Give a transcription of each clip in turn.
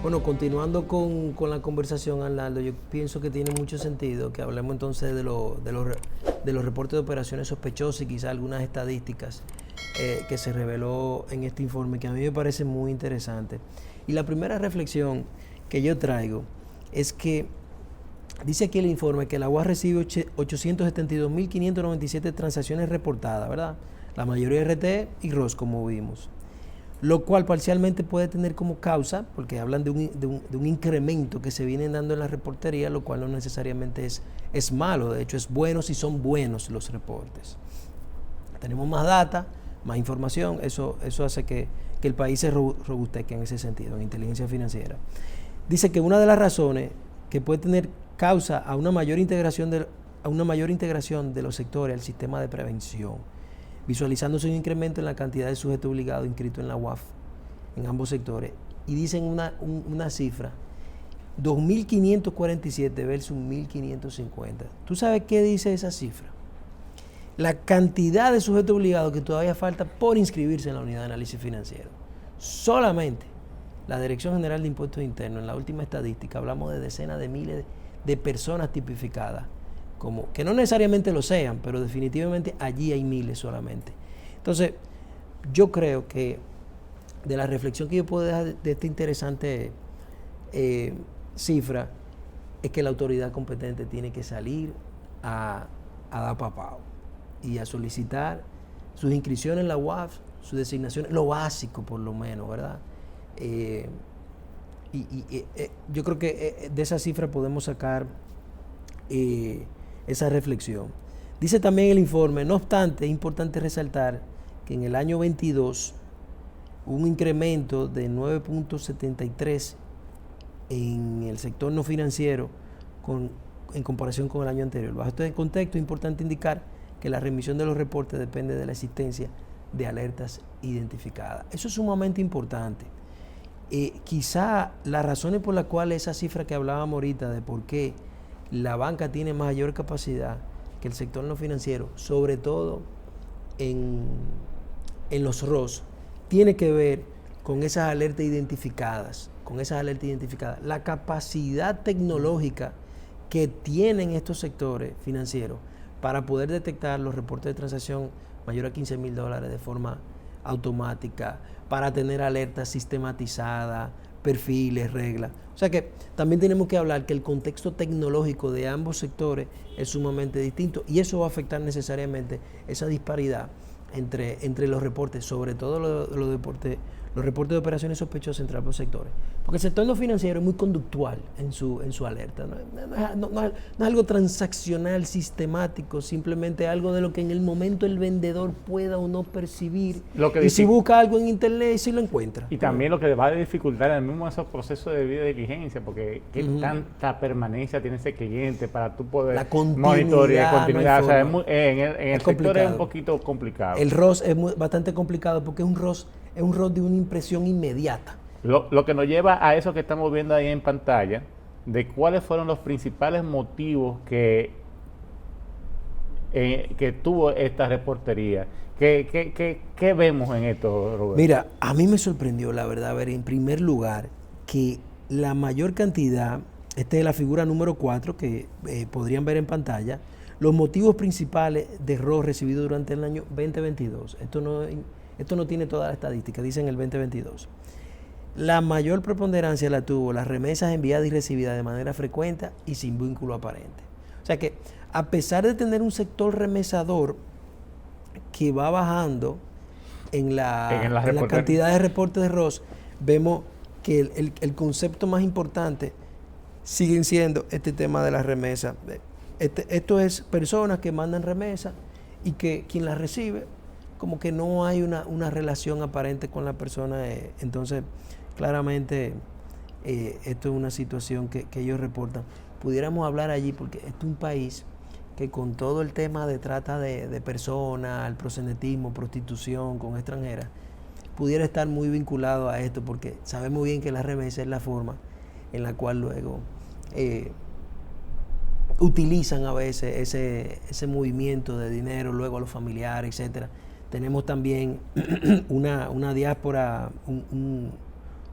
Bueno, continuando con la conversación, Arnaldo, yo pienso que tiene mucho sentido que hablemos entonces de los reportes de operaciones sospechosas y quizá algunas estadísticas que se reveló en este informe, que a mí me parece muy interesante. Y la primera reflexión que yo traigo es que dice aquí el informe que la UAS recibe 872.597 transacciones reportadas, ¿verdad? La mayoría RTE y ROS, como vimos. Lo cual parcialmente puede tener como causa, porque hablan de un incremento que se viene dando en la reportería, lo cual no necesariamente es malo, de hecho es bueno si son buenos los reportes. Tenemos más data, más información, eso hace que el país se robustezca en ese sentido, en inteligencia financiera. Dice que una de las razones que puede tener causa a una mayor integración de los sectores al sistema de prevención, visualizándose un incremento en la cantidad de sujetos obligados inscritos en la UAF en ambos sectores. Y dicen una cifra, 2.547 versus 1.550. ¿Tú sabes qué dice esa cifra? La cantidad de sujetos obligados que todavía falta por inscribirse en la unidad de análisis financiero. Solamente la Dirección General de Impuestos Internos, en la última estadística, hablamos de decenas de miles de personas tipificadas, como que no necesariamente lo sean, pero definitivamente allí hay miles solamente. Entonces, yo creo que de la reflexión que yo puedo dejar de esta interesante cifra, es que la autoridad competente tiene que salir a dar papao y a solicitar sus inscripciones en la UAF, sus designaciones, lo básico por lo menos, ¿verdad? Yo creo que de esa cifra podemos sacar esa reflexión. Dice también el informe, no obstante, es importante resaltar que en el año 22 hubo un incremento de 9.73 en el sector no financiero en comparación con el año anterior. Bajo este contexto es importante indicar que la remisión de los reportes depende de la existencia de alertas identificadas. Eso es sumamente importante. Quizá las razones por las cuales esa cifra que hablábamos ahorita de por qué la banca tiene mayor capacidad que el sector no financiero, sobre todo en los ROS, tiene que ver con esas alertas identificadas, la capacidad tecnológica que tienen estos sectores financieros para poder detectar los reportes de transacción mayor a $15,000 de forma automática, para tener alertas sistematizadas, perfiles, reglas. O sea que también tenemos que hablar que el contexto tecnológico de ambos sectores es sumamente distinto y eso va a afectar necesariamente esa disparidad entre los reportes, sobre todo los reportes de operaciones sospechosas entre ambos sectores. Porque el sector no financiero es muy conductual en su alerta. No es algo transaccional, sistemático, simplemente algo de lo que en el momento el vendedor pueda o no percibir. Y si busca algo en internet, sí lo encuentra. Y también lo que va a dificultar el mismo esos procesos de vida y diligencia, porque qué tanta permanencia tiene ese cliente para tú poder monitorear continuidad. No, o sea, en el sector es un poquito complicado. El ROS es bastante complicado porque es un ROS de una impresión inmediata. Lo que nos lleva a eso que estamos viendo ahí en pantalla, de cuáles fueron los principales motivos que tuvo esta reportería. ¿Qué vemos en esto, Roberto? Mira, a mí me sorprendió, la verdad, ver en primer lugar que la mayor cantidad, esta es la figura número 4 que podrían ver en pantalla, los motivos principales de error recibidos durante el año 2022. Esto no tiene toda la estadística, dice en el 2022. La mayor preponderancia la tuvo las remesas enviadas y recibidas de manera frecuente y sin vínculo aparente. O sea que, a pesar de tener un sector remesador que va bajando en la cantidad de reportes de ROS, vemos que el concepto más importante siguen siendo este tema de las remesas. Esto es personas que mandan remesas y que quien las recibe, como que no hay una relación aparente con la persona. Entonces, claramente, esto es una situación que ellos reportan. Pudiéramos hablar allí, porque esto es un país que con todo el tema de trata de personas, el proxenetismo, prostitución con extranjeras, pudiera estar muy vinculado a esto, porque sabemos bien que la remesa es la forma en la cual luego utilizan a veces ese movimiento de dinero luego a los familiares, etcétera. Tenemos también una diáspora,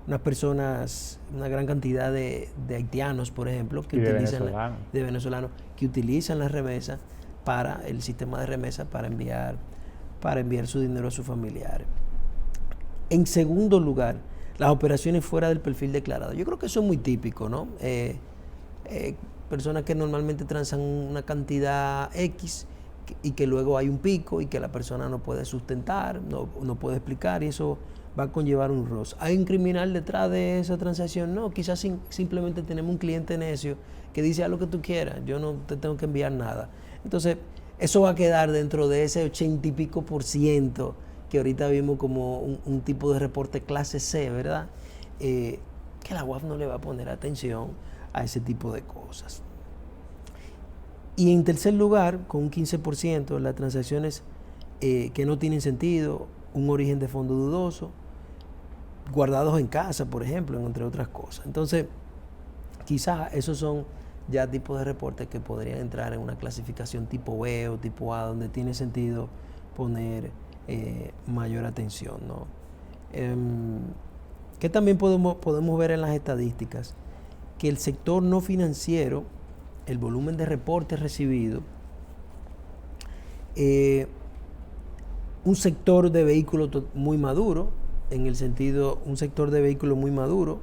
unas personas, una gran cantidad de haitianos, por ejemplo, que utilizan de venezolanos que utilizan las remesas para el sistema de remesas para enviar su dinero a sus familiares. En segundo lugar, las operaciones fuera del perfil declarado. Yo creo que eso es muy típico, ¿no? Personas que normalmente transan una cantidad X y que luego hay un pico y que la persona no puede sustentar, no puede explicar, y eso va a conllevar un ROS. ¿Hay un criminal detrás de esa transacción? No, quizás simplemente tenemos un cliente necio que dice: haz lo que tú quieras, yo no te tengo que enviar nada. Entonces, eso va a quedar dentro de ese 80 y pico % que ahorita vimos como un tipo de reporte clase C, ¿verdad? Que la UAF no le va a poner atención a ese tipo de cosas. Y en tercer lugar, con un 15%, las transacciones que no tienen sentido, un origen de fondo dudoso, guardados en casa, por ejemplo, entre otras cosas. Entonces, quizás esos son ya tipos de reportes que podrían entrar en una clasificación tipo B o tipo A, donde tiene sentido poner mayor atención, ¿no? Que también podemos ver en las estadísticas que el sector no financiero, el volumen de reportes recibidos, un sector de vehículos muy maduro, en el sentido, un sector de vehículos muy maduro,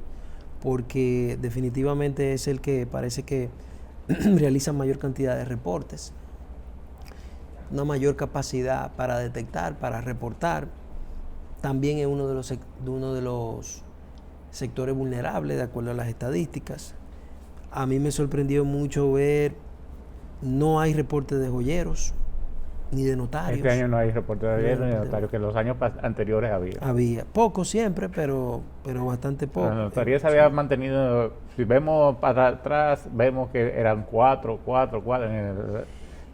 porque definitivamente es el que parece que realiza mayor cantidad de reportes, una mayor capacidad para detectar, para reportar. También es uno de los sectores vulnerables, de acuerdo a las estadísticas. A mí me sorprendió mucho ver, no hay reportes de joyeros, ni de notarios. Este año no hay reportes de joyeros ni de notarios, que los años anteriores había. Había, poco siempre, pero bastante poco. La notaría se había mantenido, si vemos para atrás, vemos que eran 4.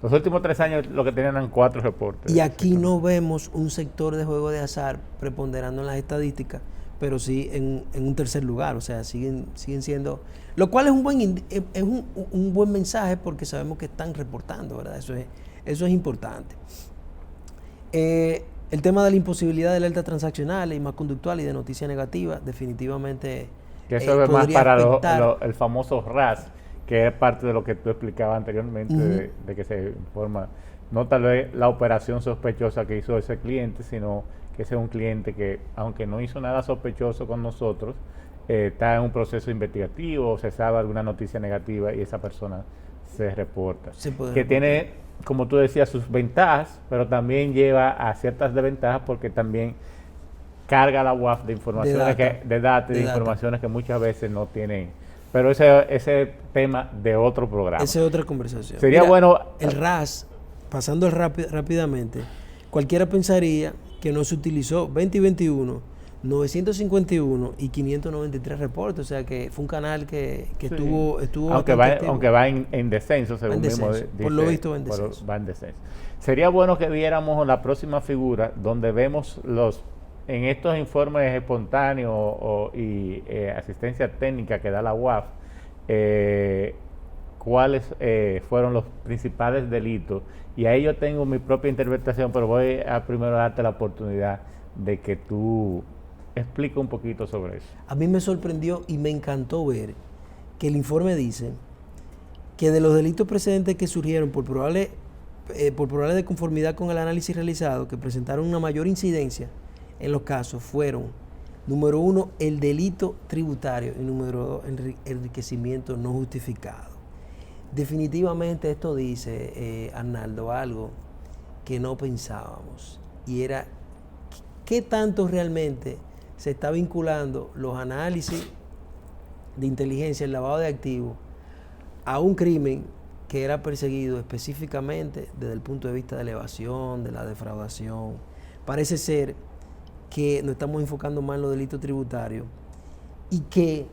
Los últimos 3 años lo que tenían eran 4 reportes. Y aquí no vemos un sector de juego de azar preponderando en las estadísticas, pero sí en un tercer lugar, o sea, siguen siendo, lo cual es un buen mensaje, porque sabemos que están reportando, ¿verdad? Eso es importante. El tema de la imposibilidad de alertas transaccionales y más conductuales y de noticias negativas, definitivamente. Que eso es más para el famoso RAS, que es parte de lo que tú explicabas anteriormente, de que se informa, no tal vez la operación sospechosa que hizo ese cliente, sino que ese es un cliente que, aunque no hizo nada sospechoso con nosotros, está en un proceso investigativo, se sabe alguna noticia negativa y esa persona se reporta. Que tiene, como tú decías, sus ventajas, pero también lleva a ciertas desventajas, porque también carga la UAF de informaciones, de datos, de informaciones que muchas veces no tienen. Pero ese tema de otro programa. Esa es otra conversación. Sería bueno. El RAS, pasando rápidamente, cualquiera pensaría que no se utilizó 2021, 951 y 593 reportes, o sea que fue un canal que sí. estuvo aunque va en descenso, según mismo dice, por lo visto va en descenso. Va en descenso. Sería bueno que viéramos la próxima figura, donde vemos en estos informes espontáneos y asistencia técnica que da la UAF, cuáles fueron los principales delitos. Y ahí yo tengo mi propia interpretación, pero voy a primero darte la oportunidad de que tú expliques un poquito sobre eso. A mí me sorprendió y me encantó ver que el informe dice que de los delitos precedentes que surgieron por probables de conformidad con el análisis realizado, que presentaron una mayor incidencia en los casos, fueron, número 1, el delito tributario, y número 2, el enriquecimiento no justificado. Definitivamente esto dice, Arnaldo, algo que no pensábamos, y era qué tanto realmente se está vinculando los análisis de inteligencia, el lavado de activos, a un crimen que era perseguido específicamente desde el punto de vista de la evasión, de la defraudación. Parece ser que nos estamos enfocando más en los delitos tributarios, y que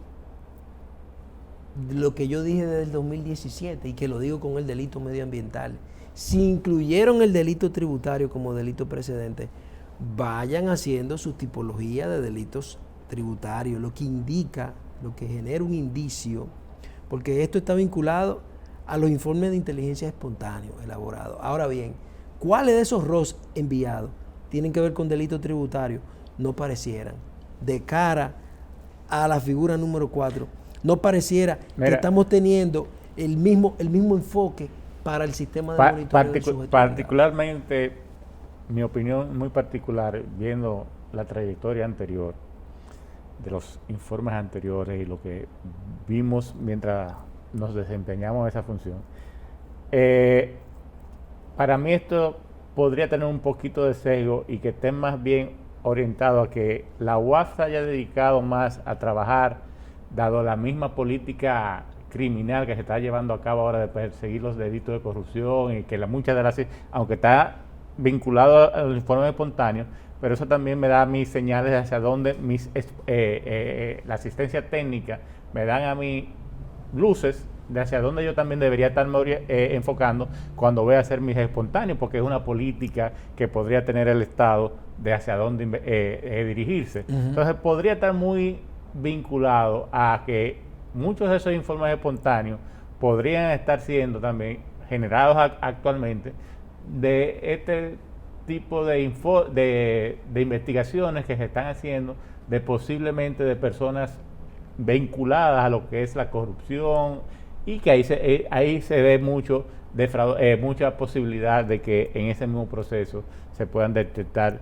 lo que yo dije desde el 2017, y que lo digo con el delito medioambiental, si incluyeron el delito tributario como delito precedente, vayan haciendo su tipología de delitos tributarios, lo que genera un indicio, porque esto está vinculado a los informes de inteligencia espontáneo elaborados. Ahora bien, ¿cuáles de esos ROS enviados tienen que ver con delitos tributarios? No parecieran, de cara a la figura número 4. No pareciera que estamos teniendo el mismo enfoque para el sistema de monitoreo. Particularmente, mi opinión muy particular, viendo la trayectoria anterior, de los informes anteriores y lo que vimos mientras nos desempeñamos esa función, para mí esto podría tener un poquito de sesgo y que esté más bien orientado a que la UAF se haya dedicado más a trabajar, dado la misma política criminal que se está llevando a cabo ahora de perseguir los delitos de corrupción y que muchas de las, aunque está vinculado a los informes espontáneos, pero eso también me da a mí señales hacia dónde la asistencia técnica me dan a mí luces de hacia dónde yo también debería estar enfocando cuando voy a hacer mis espontáneos, porque es una política que podría tener el Estado de hacia dónde dirigirse. Entonces podría estar muy vinculado a que muchos de esos informes espontáneos podrían estar siendo también generados actualmente de este tipo de investigaciones que se están haciendo de posiblemente de personas vinculadas a lo que es la corrupción, y que ahí se ve mucha posibilidad de que en ese mismo proceso se puedan detectar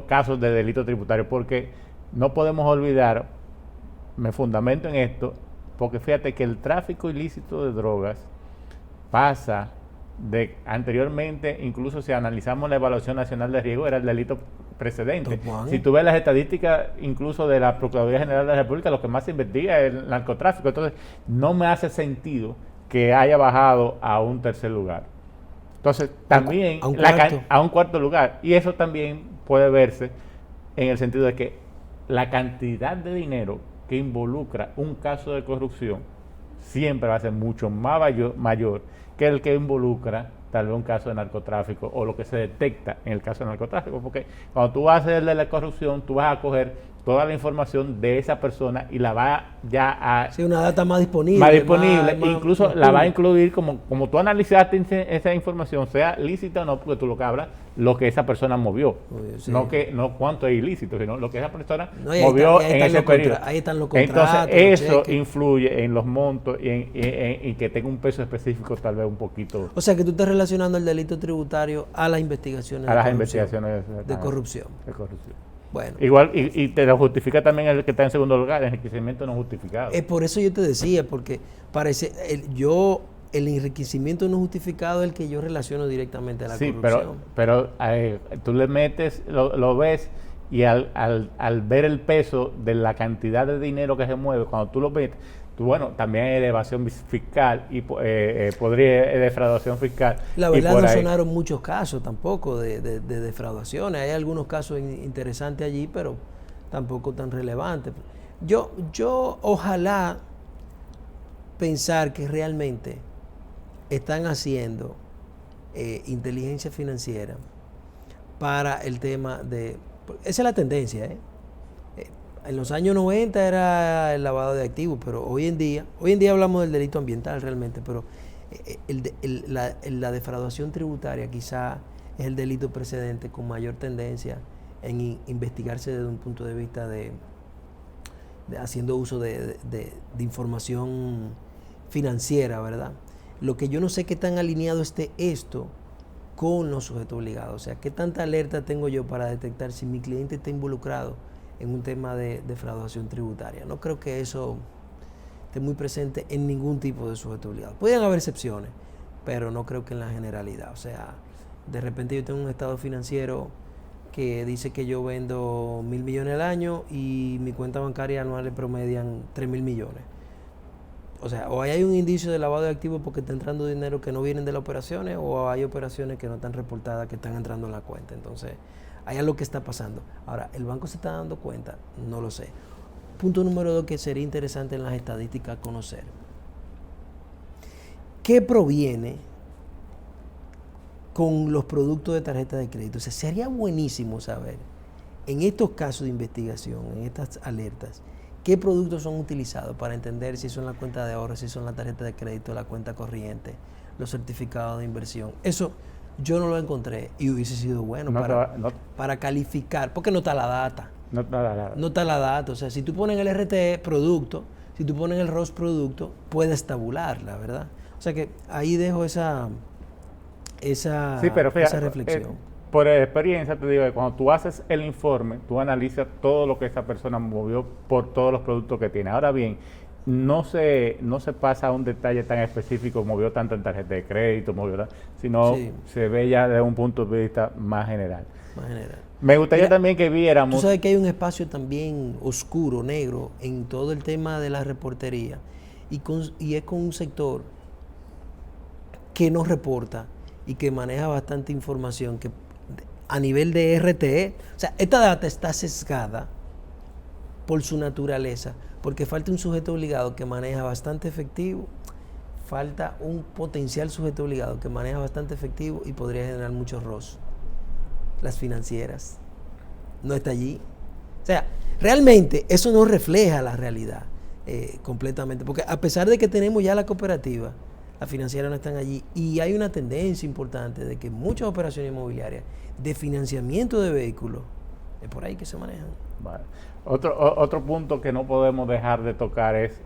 casos de delito tributario, porque no podemos olvidar, me fundamento en esto, porque fíjate que el tráfico ilícito de drogas pasa de anteriormente, incluso si analizamos la evaluación nacional de riesgo, era el delito precedente. Si tú ves las estadísticas incluso de la Procuraduría General de la República, lo que más se investiga es el narcotráfico. Entonces no me hace sentido que haya bajado a un tercer lugar. Entonces también a un cuarto lugar, y eso también puede verse en el sentido de que la cantidad de dinero que involucra un caso de corrupción siempre va a ser mucho más mayor que el que involucra tal vez un caso de narcotráfico o lo que se detecta en el caso de narcotráfico, porque cuando tú vas a hacer el de la corrupción, tú vas a coger toda la información de esa persona y la va ya a... Sí, una data más disponible. Incluso la va a incluir como tú analizaste esa información, sea lícita o no, porque tú lo que hablas, lo que esa persona movió. Sí. No cuánto es ilícito, sino lo que esa persona movió en ese periodo. Ahí están los contratos. Entonces, eso influye en los montos y en que tenga un peso específico tal vez un poquito. O sea, que tú estás relacionando el delito tributario a las investigaciones de corrupción. Bueno. Igual, y te lo justifica también el que está en segundo lugar, el enriquecimiento no justificado. Por eso yo te decía, porque parece, el enriquecimiento no justificado es el que yo relaciono directamente a la corrupción. Pero tú le metes, lo ves, y al ver el peso de la cantidad de dinero que se mueve, cuando tú lo metes, también hay evasión fiscal y podría defraudación fiscal. La verdad no sonaron muchos casos tampoco de defraudaciones. Hay algunos casos interesantes allí, pero tampoco tan relevantes. Yo ojalá pensar que realmente están haciendo inteligencia financiera para el tema de... Esa es la tendencia, En los años 90 era el lavado de activos, pero hoy en día hablamos del delito ambiental realmente, pero la defraudación tributaria quizá es el delito precedente con mayor tendencia en investigarse desde un punto de vista de haciendo uso de información financiera, ¿verdad? Lo que yo no sé qué tan alineado esté esto con los sujetos obligados, o sea, qué tanta alerta tengo yo para detectar si mi cliente está involucrado en un tema de defraudación tributaria. No creo que eso esté muy presente en ningún tipo de sujeto obligado. Pueden haber excepciones, pero no creo que en la generalidad. O sea, de repente yo tengo un estado financiero que dice que yo vendo 1.000 millones al año y mi cuenta bancaria anual le promedian 3.000 millones. O sea, o hay un indicio de lavado de activos porque está entrando dinero que no vienen de las operaciones, o hay operaciones que no están reportadas que están entrando en la cuenta. Entonces, hay algo que está pasando. Ahora, ¿el banco se está dando cuenta? No lo sé. Punto número 2 que sería interesante en las estadísticas conocer. ¿Qué proviene con los productos de tarjeta de crédito? O sea, sería buenísimo saber, en estos casos de investigación, en estas alertas, qué productos son utilizados para entender si son la cuenta de ahorro, si son la tarjeta de crédito, la cuenta corriente, los certificados de inversión. Eso yo no lo encontré y hubiese sido bueno para calificar, porque no está la data. No está la data. O sea, si tú pones el RTE producto, si tú pones el ROS producto, puedes tabularla, ¿verdad? O sea que ahí dejo esa reflexión. Por experiencia te digo que cuando tú haces el informe, tú analizas todo lo que esa persona movió por todos los productos que tiene. Ahora bien, no se pasa a un detalle tan específico, movió tanto en tarjeta de crédito, sino se ve ya desde un punto de vista más general. Me gustaría también que viéramos... Tú sabes que hay un espacio también oscuro, negro, en todo el tema de la reportería, y es con un sector que no reporta y que maneja bastante información que a nivel de RTE, o sea, esta data está sesgada por su naturaleza, porque falta un sujeto obligado que maneja bastante efectivo, falta un potencial sujeto obligado que maneja bastante efectivo y podría generar muchos ROS. Las financieras, no está allí. O sea, realmente eso no refleja la realidad completamente, porque a pesar de que tenemos ya la cooperativa, las financieras no están allí, y hay una tendencia importante de que muchas operaciones inmobiliarias de financiamiento de vehículos es por ahí que se manejan. Vale. Otro punto que no podemos dejar de tocar es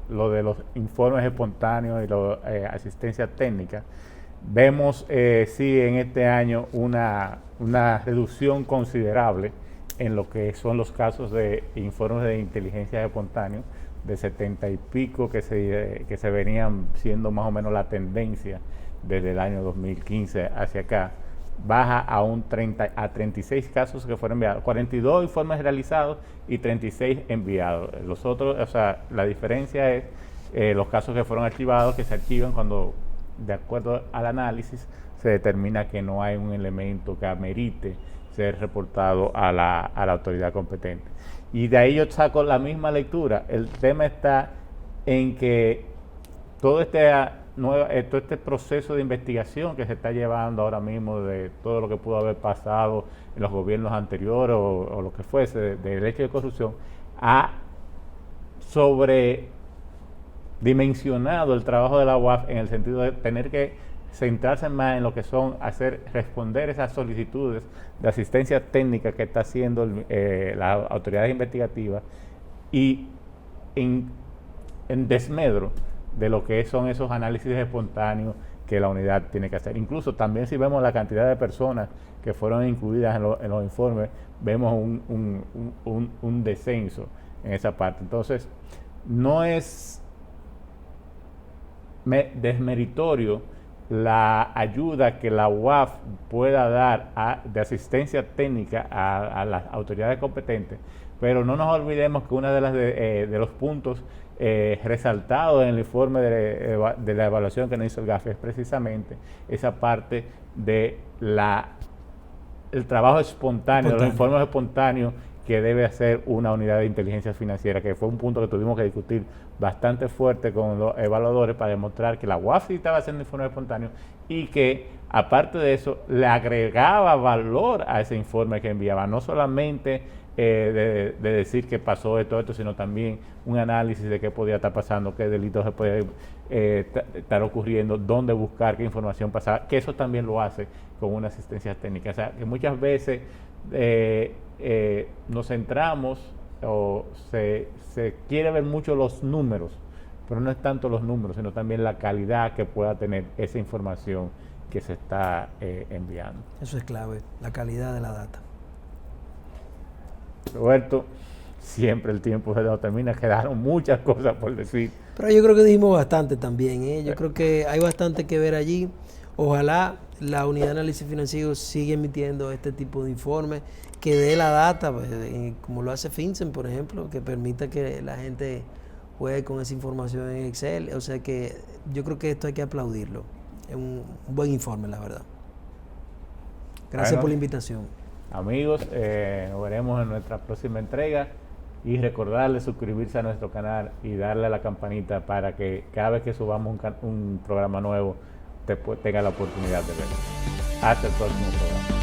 lo de los informes espontáneos y la asistencia técnica. Vemos sí en este año una reducción considerable en lo que son los casos de informes de inteligencia espontánea, de 70 y pico que se venían siendo más o menos la tendencia desde el año 2015 hacia acá, baja a 36 casos que fueron enviados, 42 informes realizados y 36 enviados. Los otros, o sea, la diferencia es los casos que fueron archivados, que se archivan cuando, de acuerdo al análisis, se determina que no hay un elemento que amerite ser reportado a la autoridad competente. Y de ahí yo saco la misma lectura. El tema está en que todo este proceso de investigación que se está llevando ahora mismo de todo lo que pudo haber pasado en los gobiernos anteriores o lo que fuese del hecho de corrupción, ha sobredimensionado el trabajo de la UAF en el sentido de tener que centrarse más en lo que son responder esas solicitudes de asistencia técnica que está haciendo las autoridades investigativas, y en desmedro de lo que son esos análisis espontáneos que la unidad tiene que hacer. Incluso también si vemos la cantidad de personas que fueron incluidas en los informes, vemos un descenso en esa parte. Entonces, no es desmeritorio la ayuda que la UAF pueda dar de asistencia técnica a las autoridades competentes, pero no nos olvidemos que uno de los puntos resaltados en el informe de la evaluación que nos hizo el GAFE es precisamente esa parte de el trabajo espontáneo, los informes espontáneos que debe hacer una unidad de inteligencia financiera, que fue un punto que tuvimos que discutir bastante fuerte con los evaluadores para demostrar que la UAF sí estaba haciendo informes espontáneos y que, aparte de eso, le agregaba valor a ese informe que enviaba, no solamente de decir que pasó esto, sino también un análisis de qué podía estar pasando, qué delitos se puede estar ocurriendo, dónde buscar, qué información pasar, que eso también lo hace con una asistencia técnica. O sea, que muchas veces nos centramos o se quiere ver mucho los números, pero no es tanto los números, sino también la calidad que pueda tener esa información que se está enviando. Eso es clave, la calidad de la data. Roberto, siempre el tiempo se nos termina, quedaron muchas cosas por decir. Pero yo creo que dijimos bastante también, Yo creo que hay bastante que ver allí. Ojalá la unidad de análisis financiero siga emitiendo este tipo de informes, que dé la data, pues, como lo hace FinCEN, por ejemplo, que permita que la gente juegue con esa información en Excel. O sea que yo creo que esto hay que aplaudirlo. Es un buen informe, la verdad. Gracias por la invitación. Amigos, nos veremos en nuestra próxima entrega, y recordarles suscribirse a nuestro canal y darle a la campanita para que cada vez que subamos un programa nuevo tenga la oportunidad de verlo. Hasta el próximo programa.